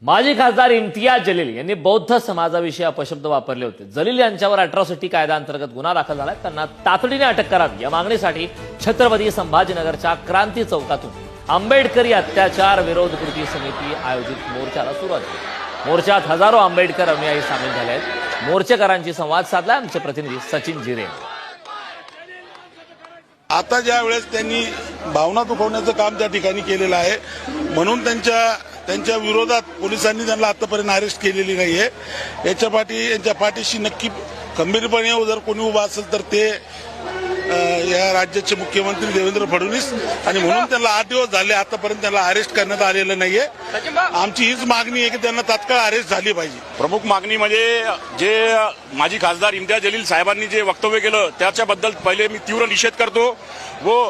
माजी खासदार इम्तियाज जलील यांनी बौद्ध समाजाविषयी अपशब्द वापरले होते। जलील यांच्यावर अॅट्रॉसिटी कायद्याअंतर्गत गुन्हा दाखल झालाय। त्यांना तातडीने अटक करावी या मागणीसाठी छत्रपती संभाजीनगरच्या क्रांती चौकातून आंबेडकरी अत्याचार विरोध कृती समिती आयोजित मोर्चाला सुरुवात झाली। मोर्चात हजारो आंबेडकर अनुयायी सामील झाले आहेत। मोर्चेकरांशी संवाद साधला आमचे प्रतिनिधी सचिन जिरे। आता ज्या वेळेस त्यांनी भावना दुखवण्याचं काम त्या ठिकाणी केलेलं आहे, म्हणून त्यांच्या विरोधात पोलिसांनी त्यांना आतापर्यंत अरेस्ट केलेली नाहीये। यांच्या पाठीशी नक्की खंबीरपणे जर कोणी उभा असेल तर ते या राज्याचे मुख्यमंत्री देवेंद्र फडणवीस, आणि म्हणून त्यांना 8 दिवस झाले आतापर्यंत त्यांना अरेस्ट करण्यात आलेलं नाहीये। आमची हीच मागणी आहे की त्यांना तात्काळ अरेस्ट झाली पाहिजे। प्रमुख मागणी म्हणजे जे माजी खासदार इम्तियाज जलील साहेबांनी जे वक्तव्य केलं त्याच्याबद्दल पहिले मी तीव्र निषेध करतो व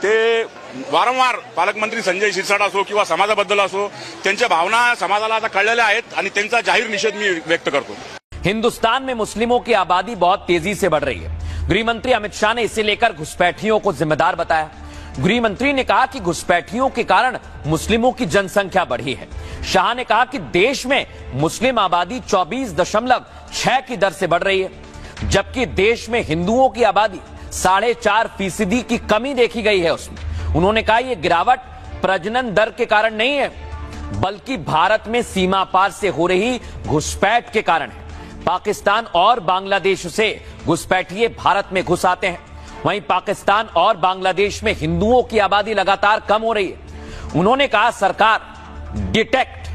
ते वारंवार पालकमंत्री संजय शिरसाट असो किंवा समाजाबद्दल असो त्यांच्या भावना समाजाला आता कळलेल्या आहेत आणि त्यांचा जाहीर निषेध मी व्यक्त करतो। हिंदुस्तान में मुस्लिमों की आबादी बहुत तेजी से बढ़ रही है। गृह मंत्री अमित शाह ने इसे लेकर घुसपैठियों को जिम्मेदार बताया। गृह मंत्री ने कहा कि घुसपैठियों के कारण मुस्लिमों की जनसंख्या बढ़ी है। शाह ने कहा कि देश में मुस्लिम आबादी 24.6 की दर से बढ़ रही है, जबकि देश में हिंदुओं की आबादी 4.5% की कमी देखी गई है। उसमें उन्होंने कहा यह गिरावट प्रजनन दर के कारण नहीं है, बल्कि भारत में सीमा पार से हो रही घुसपैठ के कारण है। पाकिस्तान और बांग्लादेश से घुसपैठिए भारत में घुस आते हैं, वहीं पाकिस्तान और बांग्लादेश में हिंदुओं की आबादी लगातार कम हो रही है। उन्होंने कहा सरकार डिटेक्ट,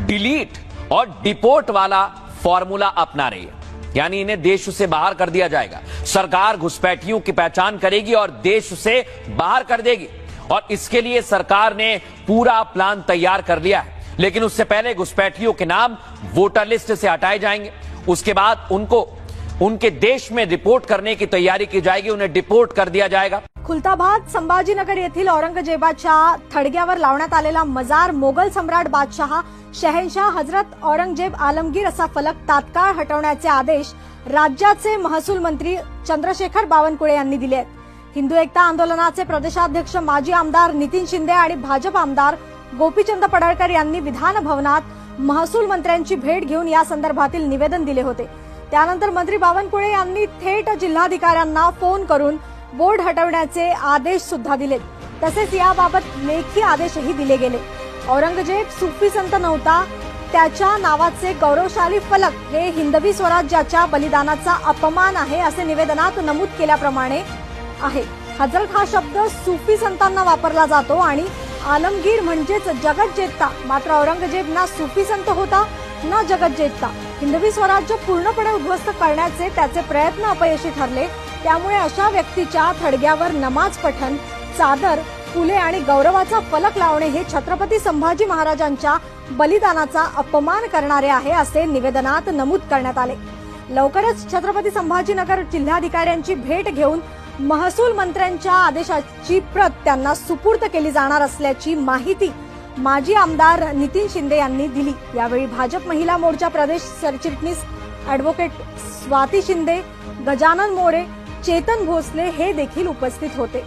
डिलीट और डिपोर्ट वाला फॉर्मूला अपना रही है, यानी इन्हें देश से बाहर कर दिया जाएगा। सरकार घुसपैठियों की पहचान करेगी और देश से बाहर कर देगी, और इसके लिए सरकार ने पूरा प्लान तैयार कर लिया है। लेकिन उससे पहले घुसपैठियों के नाम वोटर लिस्ट से हटाए जाएंगे, उसके बाद उनको उनके देश में रिपोर्ट करने की तैयारी की जाएगी, उन्हें डिपोर्ट कर दिया जाएगा। खुलताबाद संभाजीनगर येथील औरंगजेबाच्या थडग्यावर लावण्यात आलेला मजार मोगल सम्राट बादशाह शहनशाह हजरत औरंगजेब आलमगीर असा फलक तात्काळ हटवण्याचे आदेश राज्याचे महसूल मंत्री चंद्रशेखर बावनकुळे यांनी दिले आहेत। हिंदू एकता आंदोलनाचे प्रदेशाध्यक्ष माजी आमदार नितीन शिंदे आणि भाजप आमदार गोपीचंद पडळकर यांनी विधान भवनात महसूल मंत्र्यांची भेट घेऊन या संदर्भातील निवेदन दिले होते। त्यानंतर मंत्री बावनकुळे यांनी थेट जिल्हाधिकाऱ्यांना फोन करून बोर्ड हटवण्याचे आदेश सुद्धा दिले। तसेच याबाबत लेखी आदेशही दिले गेले। औरंगजेब सुफी संत नव्हता, त्याच्या नावाचे गौरवशाली फलक हे हिंदवी स्वराज्याच्या बलिदानाचा अपमान आहे असे निवेदनात नमूद केल्याप्रमाणे आहे। हजरत हा शब्द सुफी संतांना वापरला जातो आणि आलमगीर म्हणजेच जगत जेता, मात्र औरंगजेब ना सुफी संत होता ना जगत जेता। हिंदवी स्वराज्य पूर्णपणे उद्ध्वस्त करण्याचे त्याचे प्रयत्न अपयशी ठरले, त्यामुळे अशा व्यक्तीच्या थडग्यावर नमाज पठण, चादर, फुले आणि गौरवाचा फलक लावणे हे छत्रपती संभाजी महाराजांच्या बलिदानाचा अपमान करणारे आहे असे निवेदनात नमूद करण्यात आले। लवकरच छत्रपती संभाजीनगर जिल्हाधिकाऱ्यांची भेट घेऊन महसूल मंत्र्यांच्या आदेशाची प्रत त्यांना सुपूर्द केली जाणार असल्याची माहिती माजी आमदार नितीन शिंदे यांनी दिली। यावेळी भाजप महिला मोर्चा प्रदेश सरचिटणीस अॅडव्होकेट स्वाती शिंदे, गजानन मोरे, चेतन भोसले हे देखील उपस्थित होते।